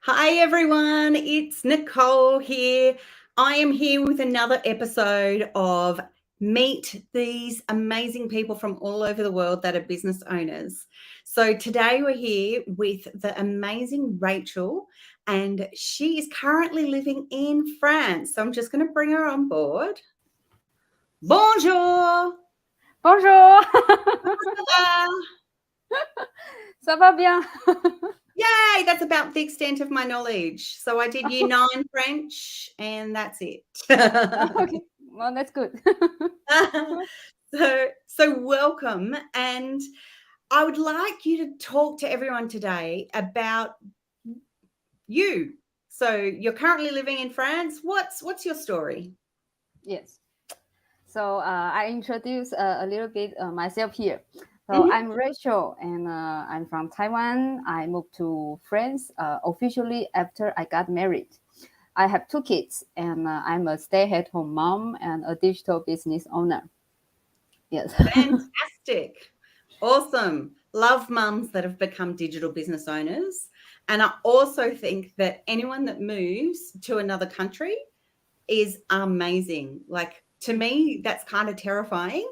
Hi, everyone. It's Nicole here. I am here with another episode of Meet these amazing people from all over the world that are business owners. So, today we're here with the amazing Rachel, and she is currently living in France. So, I'm just going to bring her on board. Bonjour! Bonjour, Ah, ça va bien? yay, that's about the extent of my knowledge. So, I did year nine French, and that's it. Okay, well, that's good. So welcome, and I would like you to talk to everyone today about you. So you're currently living in France. What's your story? Yes. So I introduce a little bit myself here. So Mhm. I'm Rachel, and I'm from Taiwan. I moved to France officially after I got married. I have two kids, and I'm a stay-at-home mom and a digital business owner. Yes. Fantastic. Awesome. Love mums that have become digital business owners. And I also think that anyone that moves to another country is amazing. Like to me, that's kind of terrifying.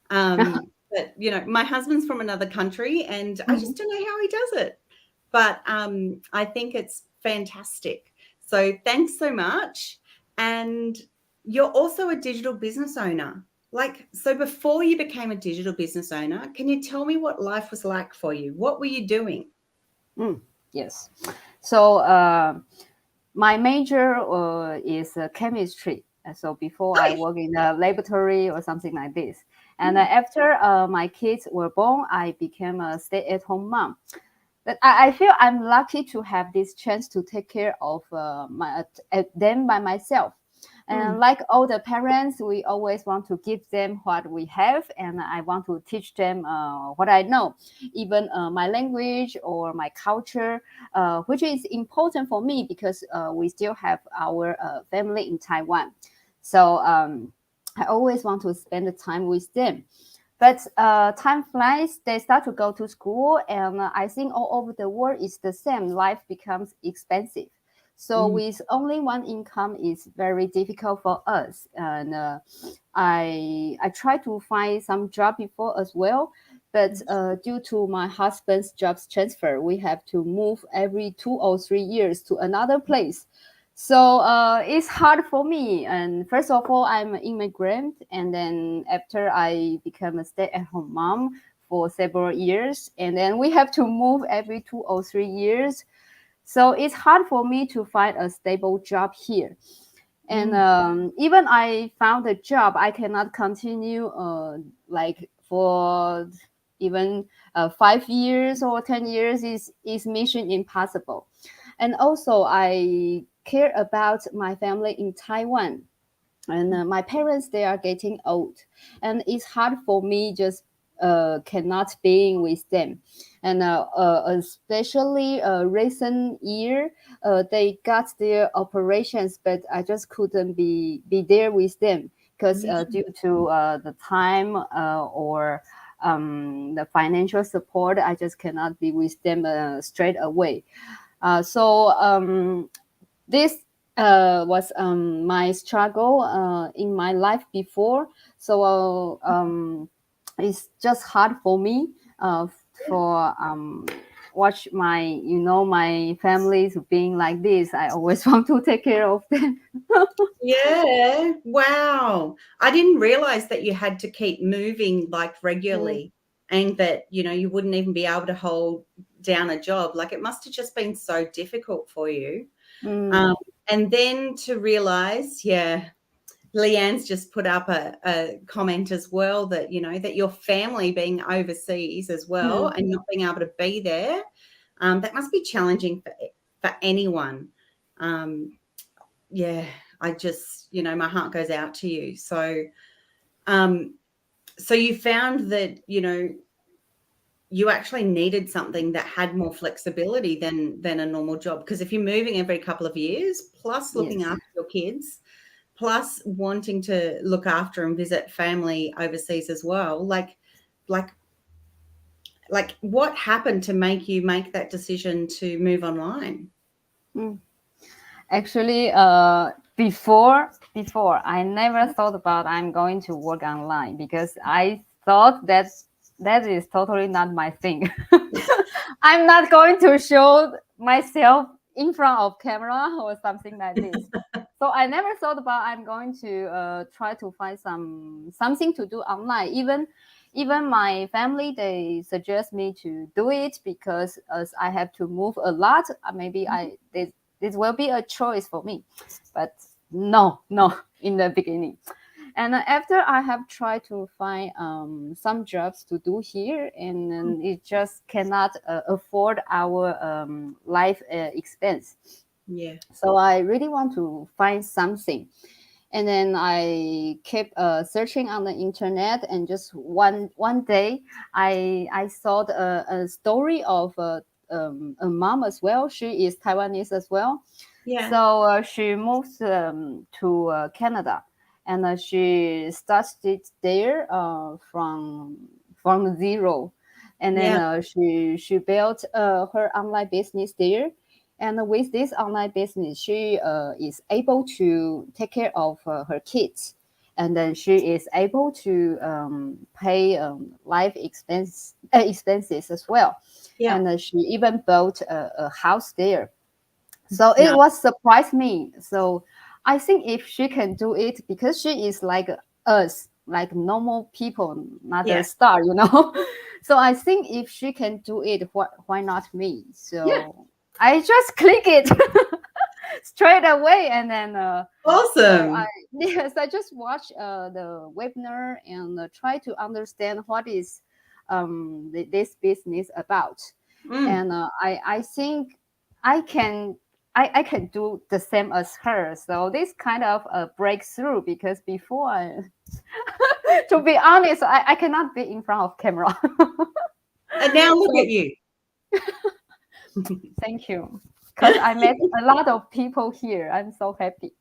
But my husband's from another country, and I Mhm. just don't know how he does it. But I think it's fantastic. So thanks so much. And you're also a digital business owner. Like, so before you became a digital business owner, can you tell me what life was like for you? What were you doing? Mm, yes. So my major is chemistry. So before I Oh, work in a laboratory or something like this. And yeah. after my kids were born, I became a stay-at-home mom. But I feel I'm lucky to have this chance to take care of them by myself. And Mm, like all the parents, we always want to give them what we have, and I want to teach them what I know, even my language or my culture, which is important for me because we still have our family in Taiwan. So I always want to spend the time with them. But time flies, they start to go to school, and I think all over the world is the same. Life becomes expensive. So mm, with only one income, it's very difficult for us. And I try to find some job before as well, but due to my husband's jobs transfer, we have to move every 2 or 3 years to another place. So it's hard for me. And first of all, I'm an immigrant, and then after I become a stay-at-home mom for several years, and then we have to move every 2 or 3 years. So it's hard for me to find a stable job here. And mm. even I found a job, I cannot continue like for even 5 years or 10 years is mission impossible. And also I care about my family in Taiwan, and my parents, they are getting old, and it's hard for me just cannot being with them. And especially recent year, they got their operations, but I just couldn't be there with them because Yeah. due to the time or the financial support, I just cannot be with them straight away. So this was my struggle in my life before. So it's just hard for me for watch my my families being like this. I always want to take care of them. Yeah. Wow. I didn't realize that you had to keep moving like Mm, regularly and that, you wouldn't even be able to hold down a job. Like it must have just been so difficult for you. mm, Um, and then to realize, yeah, Leanne's just put up a comment as well that, that your family being overseas as well mm. and not being able to be there, that must be challenging for anyone. Um, yeah, I just, my heart goes out to you. Um, so you found that, you actually needed something that had more flexibility than a normal job. Because if you're moving every couple of years, plus looking Yes. after your kids, plus wanting to look after and visit family overseas as well, like like what happened to make you make that decision to move online? Mm. Actually, before I never thought about I'm going to work online because I thought that that is totally not my thing. I'm not going to show myself in front of camera or something like this. So I never thought about I'm going to try to find something to do online. Even my family, they suggest me to do it because as I have to move a lot, maybe this will be a choice for me. But no, in the beginning. And after I have tried to find some jobs to do here, and then it just cannot afford our life expense. Yeah. So I really want to find something. And then I kept searching on the internet, and just one day I saw a story of a mom as well. She is Taiwanese as well, Yeah. so she moved to Canada, and she started there from zero, and then Yeah. she built her online business there. And with this online business, she is able to take care of her kids, and then she is able to pay life expenses as well. Yeah. And she even built a house there, so it No. was surprised me. So I think if she can do it, because she is like us, like normal people, not a Yeah. star. So I think if she can do it, why not me? Yeah. So I just click it straight away, and then so I Awesome. yes, I just watch the webinar and try to understand what is this business about. Mm. And I think I can I can do the same as her. So this kind of a breakthrough, because before to be honest, I cannot be in front of camera. And now look So at you. thank you, because I met a lot of people here. I'm so happy.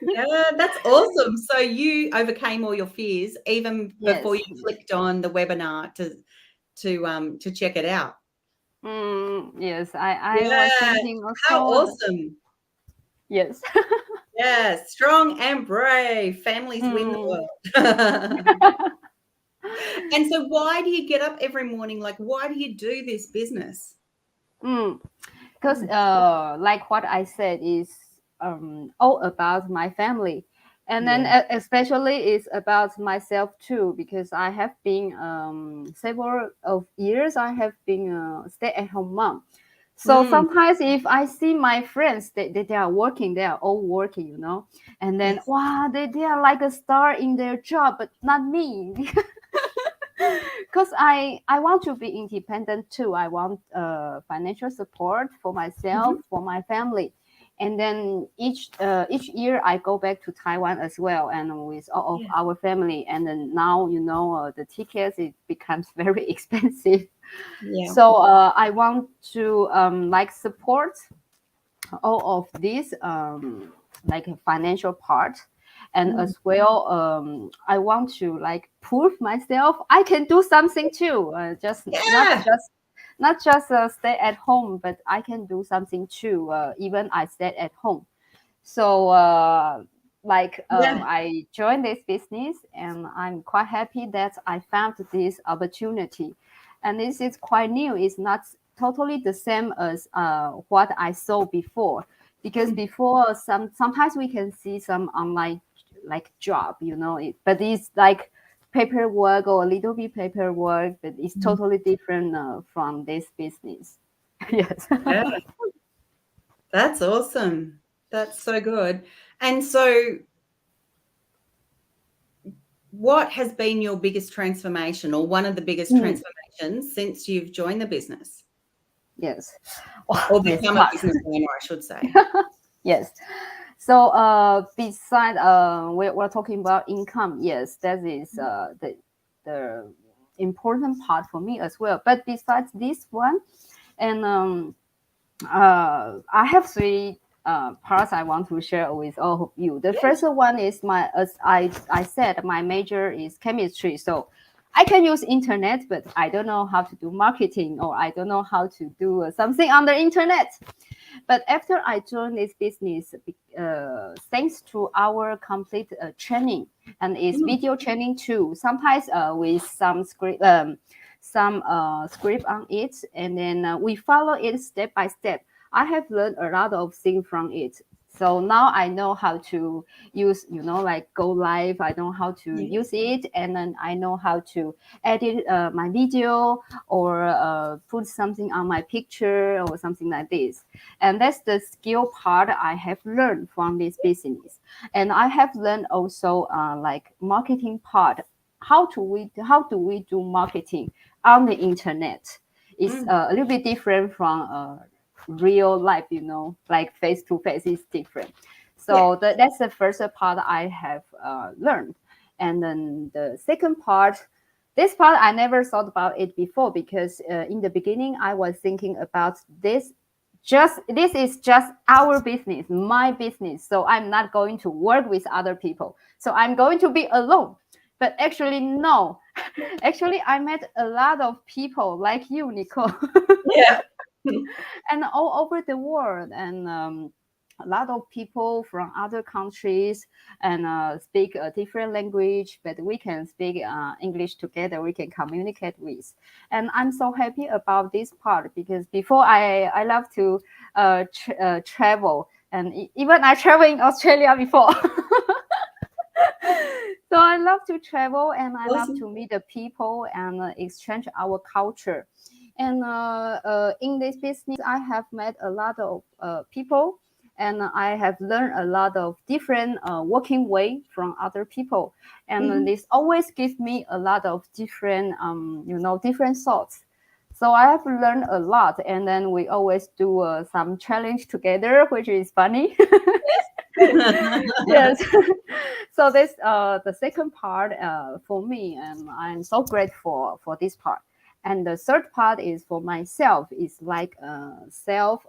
Yeah, that's awesome. So you overcame all your fears even before Yes, you clicked on the webinar to check it out. yes. I was Yeah, thinking how also. awesome. Yes. Yeah, strong and brave. Families win the Mm. world. And so why do you get up every morning? Like, why do you do this business? Mm. Because Mm. like what I said is all about my family, and then Yeah. especially it's about myself too, because I have been several of years I have been a stay-at-home mom. So Mm. sometimes if I see my friends, they are working, they are all working, and then Yes. wow, they are like a star in their job, but not me. Because I want to be independent too. I want financial support for myself, Mhm. for my family, and then each year I go back to Taiwan as well, and with all of Yeah. our family. And then now the tickets, it becomes very expensive. Yeah. So I want to like support all of this like a financial part, and Mm. as well I want to like prove myself I can do something too, just Yeah. not just stay at home, but I can do something too, even I stay at home. So like Yeah. I joined this business, and I'm quite happy that I found this opportunity. And this is quite new. It's not totally the same as what I saw before, because Mm. before sometimes we can see some online like job, but it's like paperwork or a little bit paperwork, but it's Mm. totally different from this business. Yes. Yeah. That's awesome. That's so good. And so what has been your biggest transformation or one of the biggest Mm, transformations since you've joined the business yes. or This become a part. business owner, I should say? Yes. So beside we're talking about income. Yes, that is the important part for me as well. But besides this one, and I have three parts I want to share with all of you. The Yeah. first one is as I said, my major is chemistry. So I can use internet, but I don't know how to do marketing, or I don't know how to do something on the internet. But after I joined this business, thanks to our complete training, and it's Mm, video training too. Sometimes with some script on it, and then we follow it step by step. I have learned a lot of things from it. So now I know how to use, like go live. I know how to yeah. use it, and then I know how to edit my video, or put something on my picture or something like this. And that's the skill part I have learned from this business. And I have learned also like marketing part. How do we do marketing on the internet? It's Mm, a little bit different from real life, like face to face is different. yeah. So that's the first part I have learned. And then the second part, this part I never thought about it before, because in the beginning I was thinking about this is just our business, my business. So I'm not going to work with other people. So I'm going to be alone. But actually, no. Actually, I met a lot of people like you, Nicole, Yeah. and all over the world. And a lot of people from other countries, and speak a different language, but we can speak English together. We can communicate with, and I'm so happy about this part, because before I love to travel, and even I travel in Australia before. So I love to travel, and I love Awesome. to meet the people, and exchange our culture. And in this business, I have met a lot of people, and I have learned a lot of different working way from other people. And Mhm. this always gives me a lot of different, different thoughts. So I have learned a lot, and then we always do some challenge together, which is funny. Yes. So this the second part for me, and I'm so grateful for this part. And the third part is for myself, is like self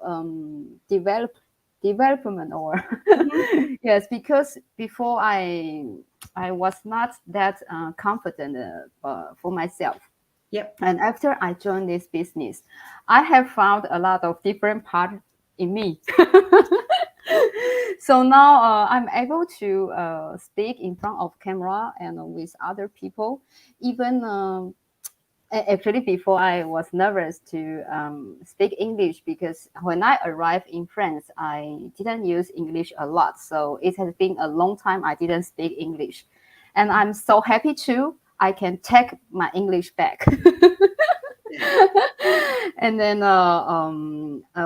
development, or Mhm. yes, because before I was not that confident for myself. Yep. And after I joined this business, I have found a lot of different parts in me. So now I'm able to speak in front of camera and with other people. Even actually, before I was nervous to speak English, because when I arrived in France, I didn't use English a lot. So it has been a long time I didn't speak English, and I'm so happy too. I can take my English back. Yeah. And then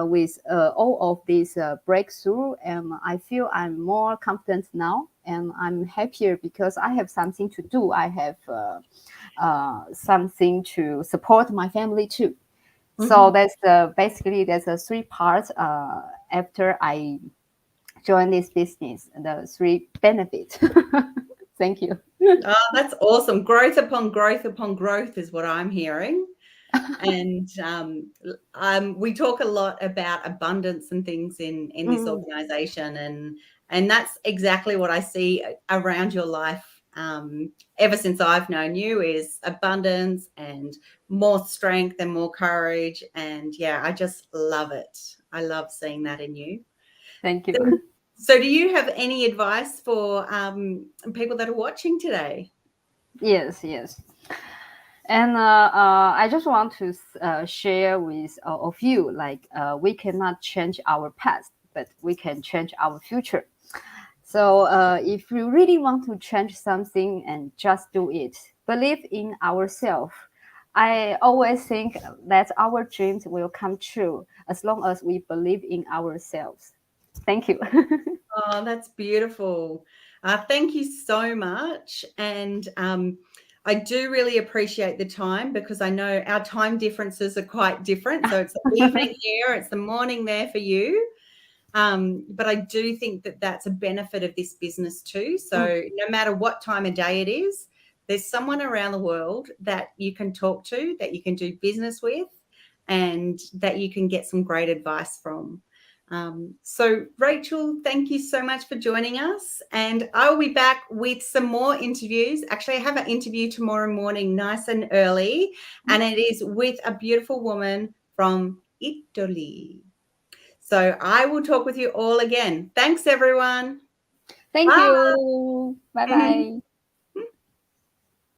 with all of this breakthrough, and I feel I'm more confident now, and I'm happier because I have something to do. I have something to support my family too. So Mhm. that's basically there's a three parts after I joined this business. The three benefits. Thank you. Oh, that's awesome. Growth upon growth upon growth is what I'm hearing. And we talk a lot about abundance and things in this Mm, organization, and that's exactly what I see around your life. Ever since I've known you, is abundance and more strength and more courage, and yeah, I just love it. I love seeing that in you. thank you. So, so do you have any advice for people that are watching today? Yes, yes. And I just want to share with all of you, like we cannot change our past, but we can change our future. So if you really want to change something, and just do it, believe in ourselves. I always think that our dreams will come true as long as we believe in ourselves. Thank you. Oh, that's beautiful. Thank you so much. And I do really appreciate the time, because I know our time differences are quite different. So it's the evening here, it's the morning there for you. But I do think that that's a benefit of this business too. Mm, So no matter what time of day it is, there's someone around the world that you can talk to, that you can do business with, and that you can get some great advice from. So, Rachel, thank you so much for joining us. And I will be back with some more interviews. Actually, I have an interview tomorrow morning, nice and early, and it is with a beautiful woman from Italy. So I will talk with you all again. Thanks, everyone. Thank Bye. you. Bye bye.